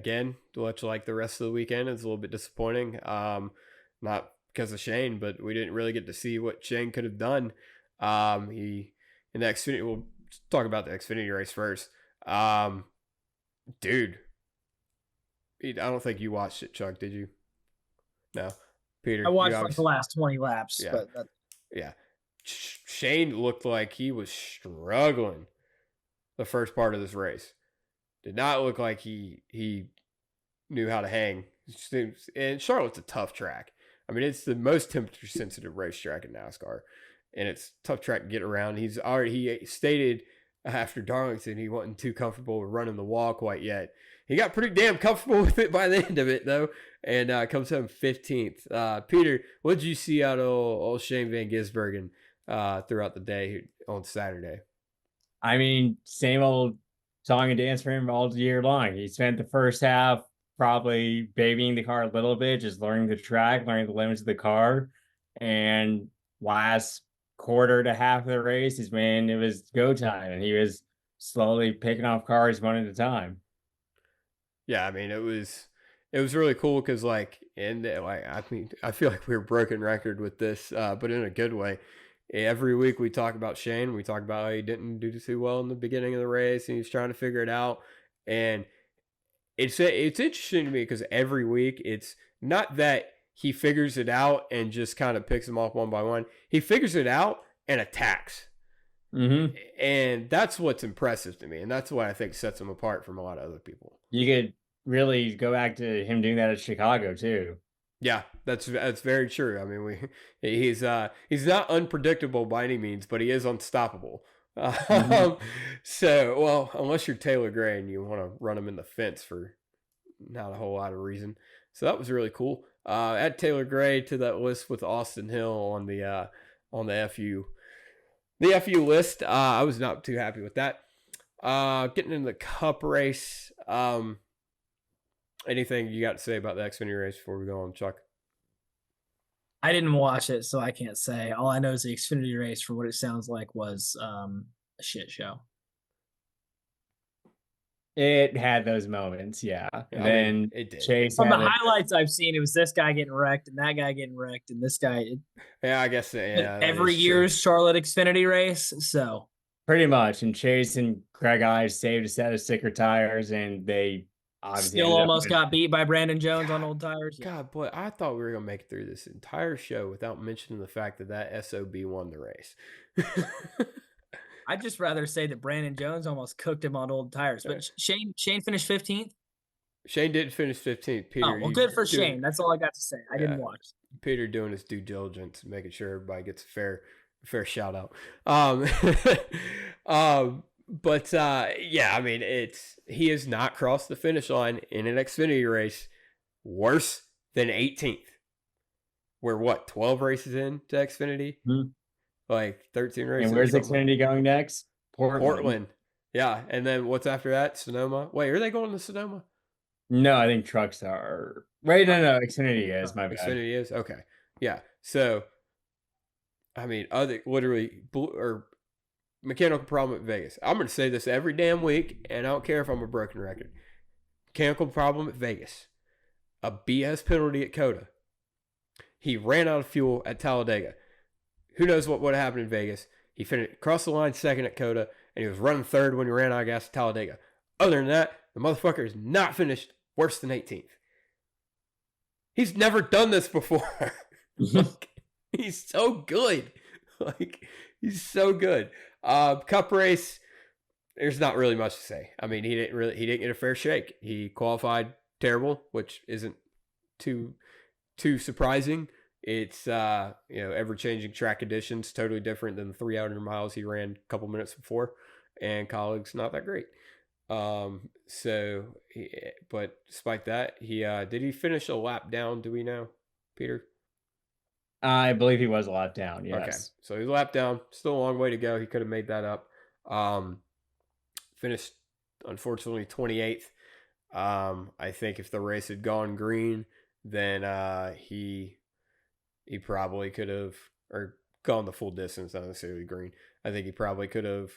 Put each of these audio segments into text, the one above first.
again, much like the rest of the weekend, it's a little bit disappointing. Not because of Shane, but we didn't really get to see what Shane could have done. He in the Xfinity. We'll talk about the Xfinity race first. Dude, I don't think you watched it, Chuck. Did you? No, Peter. I watched You like the last 20 laps, yeah, but yeah. Shane looked like he was struggling the first part of this race. Did not look like he knew how to hang. And Charlotte's a tough track. I mean, it's the most temperature sensitive racetrack in NASCAR, and it's a tough track to get around. He stated after Darlington he wasn't too comfortable with running the wall quite yet. He got pretty damn comfortable with it by the end of it though, and comes home 15th. Peter, what did you see out of old Shane Van Gisbergen throughout the day on Saturday? I mean, same old song and dance for him all year long. He spent the first half probably babying the car a little bit, just learning the track, learning the limits of the car. And last quarter to half of the race is when it was go time, and he was slowly picking off cars one at a time. Yeah, I mean, it was really cool because I feel like we were broken record with this, but in a good way. Every week we talk about Shane. We talk about how he didn't do too well in the beginning of the race, and he's trying to figure it out. And it's interesting to me because every week it's not that he figures it out and just kind of picks them off one by one. He figures it out and attacks. Mm-hmm. And that's what's impressive to me, and that's what I think sets him apart from a lot of other people. You could really go back to him doing that at Chicago too. Yeah, that's very true. I mean, he's not unpredictable by any means, but he is unstoppable. Mm-hmm. So, well, unless you're Taylor Gray and you want to run him in the fence for not a whole lot of reason. So that was really cool. Add Taylor Gray to that list with Austin Hill on the FU list. I was not too happy with that. Getting into the Cup race. Anything you got to say about the Xfinity race before we go on, Chuck? I didn't watch it, so I can't say. All I know is the Xfinity race, for what it sounds like, was a shit show. It had those moments, yeah. And then it did. Chase From the highlights I've seen, it was this guy getting wrecked and that guy getting wrecked and this guy. Yeah, I guess. Yeah, every year's Charlotte Xfinity race, so pretty much. And Chase and Greg Ives saved a set of sticker tires, and they obviously still almost got beat by Brandon Jones on old tires. God, boy, I thought we were gonna make it through this entire show without mentioning the fact that SOB won the race. I'd just rather say that Brandon Jones almost cooked him on old tires. But Shane finished 15th? Shane didn't finish 15th. Peter, oh, well, good for Shane. That's all I got to say. I didn't watch. Peter doing his due diligence, making sure everybody gets a fair shout out. But yeah, I mean, he has not crossed the finish line in an Xfinity race worse than 18th. We're 12 races in to Xfinity? Mm-hmm. Like 13 races. And where's Xfinity going next? Portland. Yeah, and then what's after that? Sonoma. Wait, are they going to Sonoma? No, I think trucks are. Wait, no, Xfinity is. My bad. Xfinity is? Okay. Yeah. So, I mean, mechanical problem at Vegas. I'm going to say this every damn week, and I don't care if I'm a broken record. Mechanical problem at Vegas. A BS penalty at Coda. He ran out of fuel at Talladega. Who knows what would have happened in Vegas? He finished crossed the line second at Coda, and he was running third when he ran out of gas at Talladega. Other than that, the motherfucker is not finished worse than 18th. He's never done this before. He's so good. He's so good. Cup race, there's not really much to say. I mean, he didn't get a fair shake. He qualified terrible, which isn't too surprising. It's ever-changing track conditions, totally different than the 300 miles he ran a couple minutes before, and colleagues not that great. But despite that, did he finish a lap down? Do we know, Peter? I believe he was a lap down. Yes. Okay, so he's a lap down. Still a long way to go. He could have made that up. Finished unfortunately 28th. I think if the race had gone green, then he probably could have, or gone the full distance, not necessarily green. I think he probably could have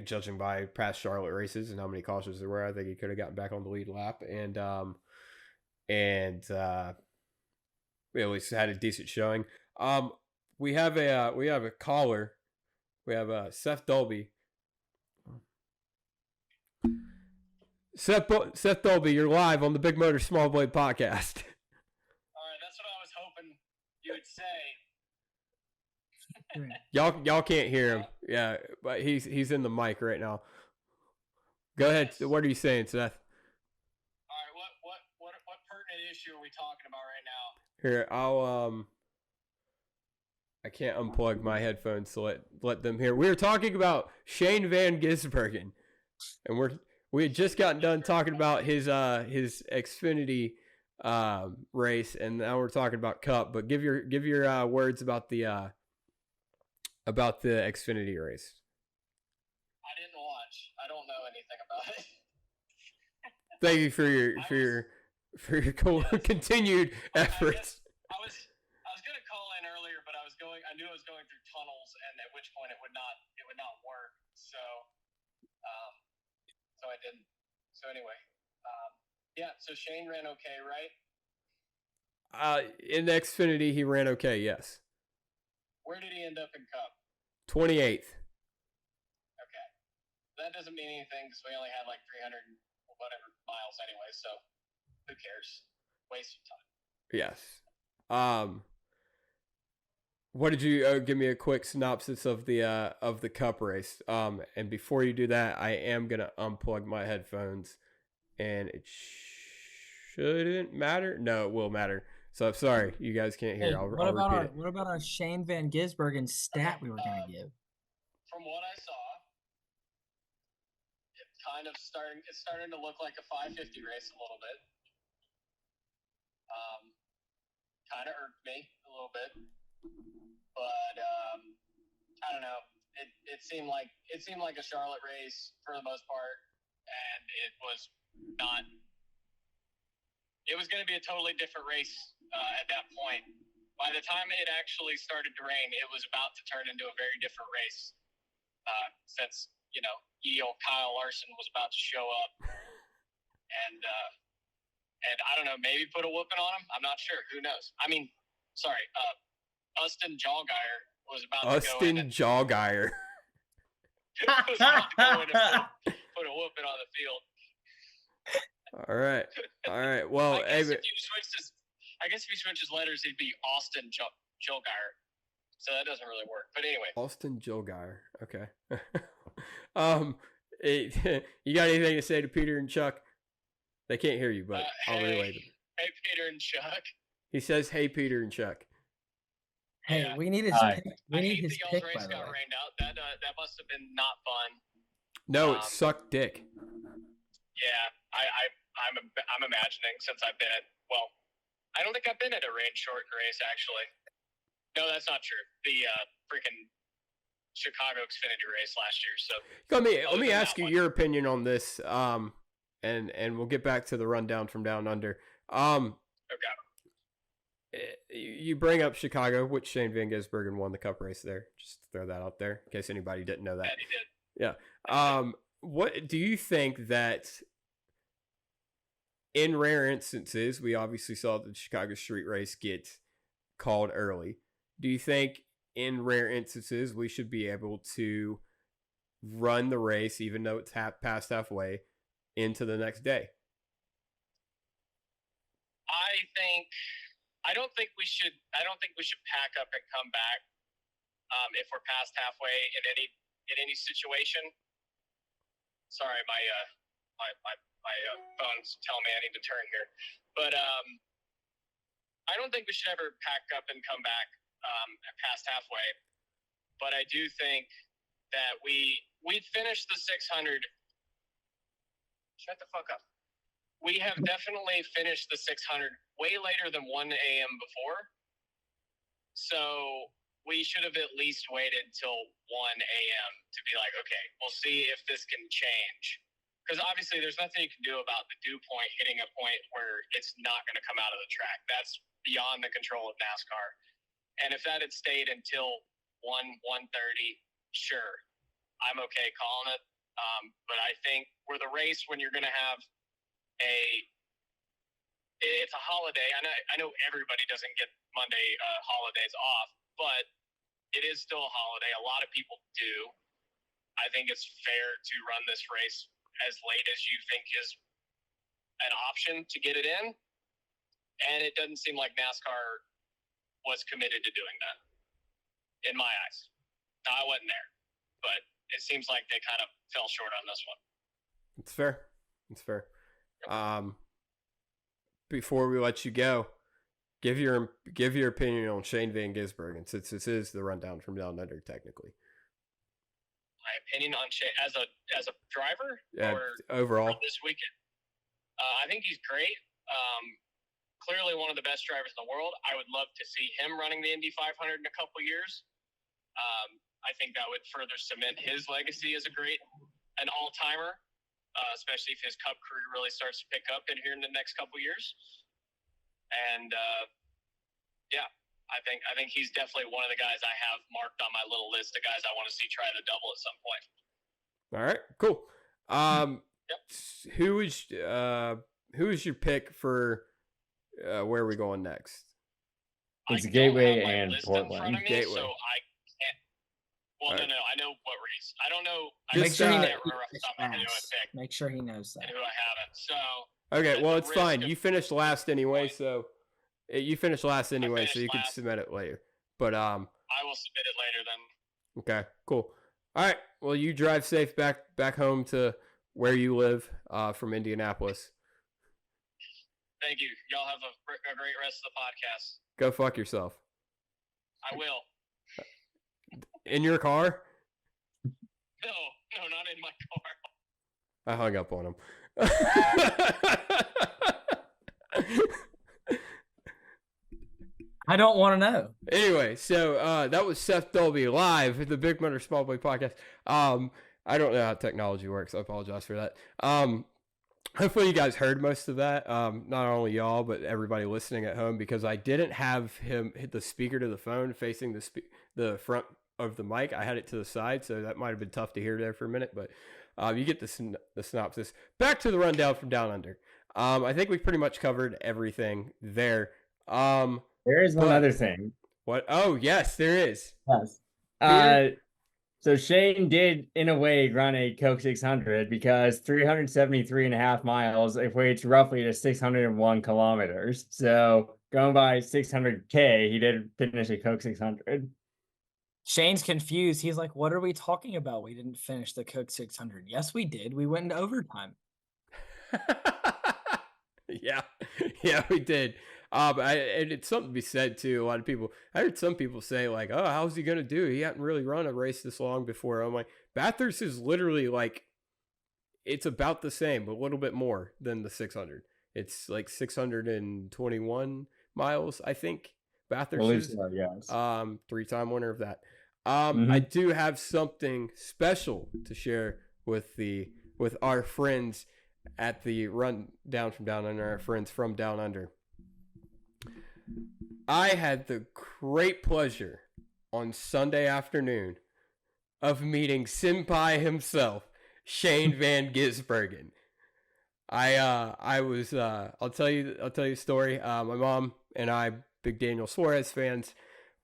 judging by past Charlotte races and how many cautions there were. I think he could have gotten back on the lead lap, and we at least had a decent showing. We have a caller. We have Seth Dolby. Seth Dolby, you're live on the Big Motor Small Blade podcast. All right, that's what I was hoping you would say. Y'all can't hear him. Yeah, but he's in the mic right now. Go ahead. Yes. What are you saying, Seth? All right, what pertinent issue are we talking about right now? Here, I can't unplug my headphones to let them hear. We were talking about Shane Van Gisbergen, and we had just gotten done talking about his Xfinity race, and now we're talking about Cup. But give your words about the Xfinity race. I didn't watch. I don't know anything about it. Thank you for your continued efforts. I was gonna call in earlier, but I knew I was going through tunnels, and at which point it would not work. So I didn't. So anyway, yeah. So Shane ran okay, right? In Xfinity, he ran okay. Yes. Where did he end up in Cup? 28th. Okay, that doesn't mean anything because we only had like 300 whatever miles anyway. So who cares? Waste of time. Yes. What did you give me a quick synopsis of the Cup race? And before you do that, I am gonna unplug my headphones, and it shouldn't matter. No, it will matter. So I'm sorry, you guys can't hear. Hey, I'll what repeat it. about our Shane Van Gisbergen stat we were gonna give? From what I saw, it's starting to look like a 550 race a little bit. Kind of irked me a little bit, but I don't know. It seemed like a Charlotte race for the most part, and it was not. It was going to be a totally different race at that point. By the time it actually started to rain, it was about to turn into a very different race. Since old Kyle Larson was about to show up, and I don't know, maybe put a whooping on him. I'm not sure. Who knows? I mean, sorry, Austin Jallgaier was about to go in. Austin Jallgaier. Was about to go in and put a whooping on the field. All right. Well, I guess if you switch his letters, he'd be Austin Jallgaier. So that doesn't really work. But anyway. Austin Jallgaier. Okay. You got anything to say to Peter and Chuck? They can't hear you, but I'll relay them. Hey, Peter and Chuck. He says, "Hey, Peter and Chuck." Hey, Yeah. we need his Hi. pick. We need his y'all's pick, race by the got way. rained out. That must have been not fun. No, it sucked dick. Yeah, I'm imagining since I've been at I don't think I've been at a rain shortened race actually. No, that's not true. The freaking Chicago Xfinity race last year. So Let me ask you your opinion on this. And we'll get back to the rundown from Down Under. okay. You bring up Chicago, which Shane Van Gisbergen won the Cup race there. Just to throw that out there in case anybody didn't know that. Yeah, he did. Yeah. What do you think that in rare instances, we obviously saw the Chicago street race get called early. Do you think in rare instances we should be able to run the race, even though it's past halfway, into the next day? I don't think we should pack up and come back if we're past halfway in any situation. Sorry, my phone's telling me I need to turn here, but I don't think we should ever pack up and come back past halfway. But I do think that we finished the 600. Shut the fuck up. We have definitely finished the 600 way later than 1 a.m. before. So we should have at least waited till 1 a.m. to be like, okay, we'll see if this can change. Because obviously there's nothing you can do about the dew point hitting a point where it's not going to come out of the track. That's beyond the control of NASCAR. And if that had stayed until 1:30, sure. I'm okay calling it. But I think for the race, when you're going to have it's a holiday. I know everybody doesn't get Monday holidays off, but it is still a holiday. A lot of people do. I think it's fair to run this race as late as you think is an option to get it in. And it doesn't seem like NASCAR was committed to doing that, in my eyes. Now, I wasn't there, but it seems like they kind of fell short on this one. It's fair. It's fair. Before we let you go, give your opinion on Shane Van Gisbergen, since this is the rundown from Down Under, technically. My opinion on Shane as a driver, or overall this weekend. I think he's great. Clearly one of the best drivers in the world. I would love to see him running the Indy 500 in a couple years. I think that would further cement his legacy as an all-timer, especially if his Cup career really starts to pick up in here in the next couple years. And I think he's definitely one of the guys I have marked on my little list of guys I want to see try the double at some point. All right, cool. Who is your pick for where are we going next? It's Gateway and Portland. Gateway. So I can't. Well, no, I know what race. I don't know. Make sure he knows. Make sure he knows that. And who I haven't. So. Okay, well, it's fine. You finished last anyway, so you finished last anyway, so you can submit it later. But I will submit it later then. Okay, cool. All right. Well, you drive safe back home to where you live from Indianapolis. Thank you. Y'all have a great rest of the podcast. Go fuck yourself. I will. In your car? No, not in my car. I hung up on him. I don't want to know. Anyway, so that was Seth Dolby live, the Big Motor Small Boy podcast. I don't know how technology works. I apologize for that. Hopefully you guys heard most of that. Not only y'all, but everybody listening at home, because I didn't have him hit the speaker to the phone facing the front of the mic. I had it to the side, so that might have been tough to hear there for a minute, but you get the synopsis. Back to the rundown from Down Under. I think we pretty much covered everything there. There is one other thing. What? Oh, yes, there is. Yes. So Shane did, in a way, run a Coke 600 because 373.5 miles equates roughly to 601 kilometers. So going by 600K, he did finish a Coke 600. Shane's confused. He's like, what are we talking about? We didn't finish the Coke 600. Yes, we did. We went into overtime. Yeah, we did. And it's something to be said too. A lot of people, I heard some people say like, "Oh, how's he gonna do? He hadn't really run a race this long before." I'm like, Bathurst is literally like, it's about the same, but a little bit more than the 600. It's like 621 miles, I think. Bathurst is, yes. 3-time winner of that. I do have something special to share with our friends at the run down from Down Under, our friends from Down Under. I had the great pleasure on Sunday afternoon of meeting Senpai himself, Shane Van Gisbergen. I was I'll tell you a story. My mom and I, big Daniel Suarez fans,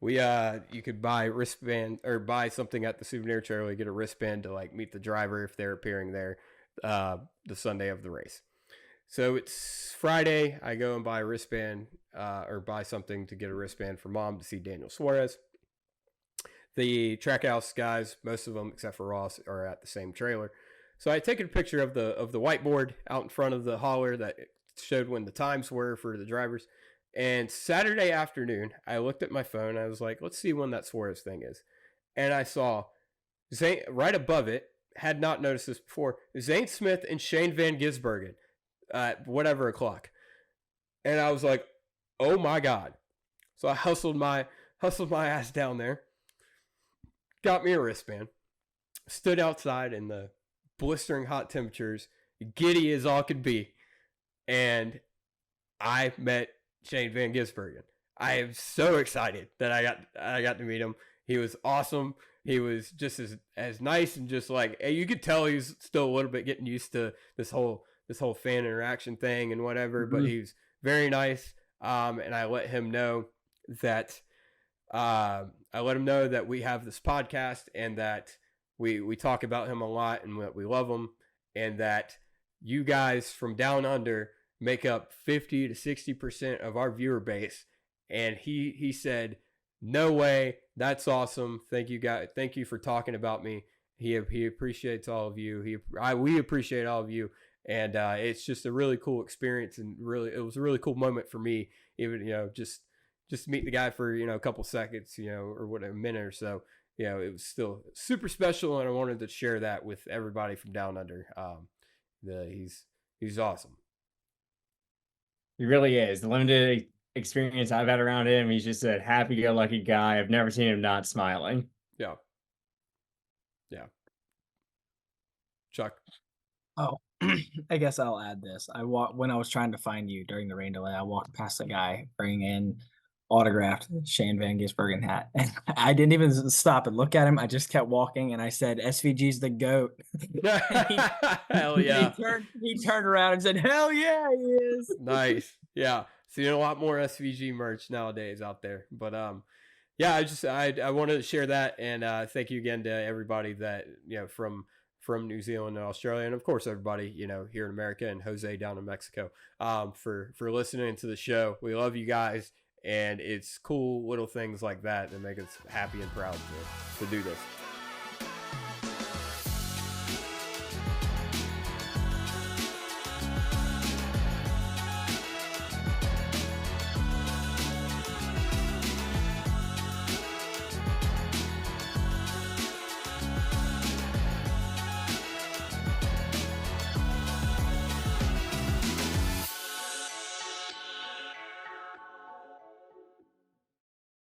you could buy wristband or buy something at the souvenir trailer, get a wristband to like meet the driver if they're appearing there the Sunday of the race. So it's Friday. I go and buy a wristband or buy something to get a wristband for mom to see Daniel Suarez. The Trackhouse guys, most of them except for Ross, are at the same trailer. So I take a picture of the whiteboard out in front of the hauler that showed when the times were for the drivers. And Saturday afternoon, I looked at my phone. I was like, let's see when that Suarez thing is. And I saw Zane right above it. Had not noticed this before. Zane Smith and Shane Van Gisbergen at whatever o'clock. And I was like, oh my God. So I hustled my ass down there. Got me a wristband. Stood outside in the blistering hot temperatures, giddy as all could be. And I met Shane Van Gisbergen. I am so excited that I got to meet him. He was awesome. he was just as nice, and just like, you could tell he's still a little bit getting used to this whole fan interaction thing and whatever, but he's very nice. And I let him know that we have this podcast, and that we talk about him a lot, and that we love him, and that you guys from down under make up 50 to 60% of our viewer base. And he said, no way, that's awesome. Thank you guys. Thank you for talking about me. He appreciates all of you. We appreciate all of you. And it's just a really cool experience, and it was a really cool moment for me, even, just meet the guy for, a couple seconds, or what, a minute or so. It was still super special, and I wanted to share that with everybody from down under. He's awesome. He really is. The limited experience I've had around him, he's just a happy-go-lucky guy. I've never seen him not smiling. Yeah. Chuck. Oh, I guess I'll add this. When I was trying to find you during the rain delay, I walked past a guy bringing in autographed Shane Van Gisbergen hat, and I didn't even stop and look at him. I just kept walking, and I said, "SVG's the GOAT." Hell yeah! He turned around and said, "Hell yeah, he is." Nice. Yeah. Seeing a lot more SVG merch nowadays out there, but yeah, I wanted to share that, and thank you again to everybody that from New Zealand and Australia, and of course everybody here in America, and Jose down in Mexico, for listening to the show. We love you guys, and it's cool little things like that make us happy and proud to do this.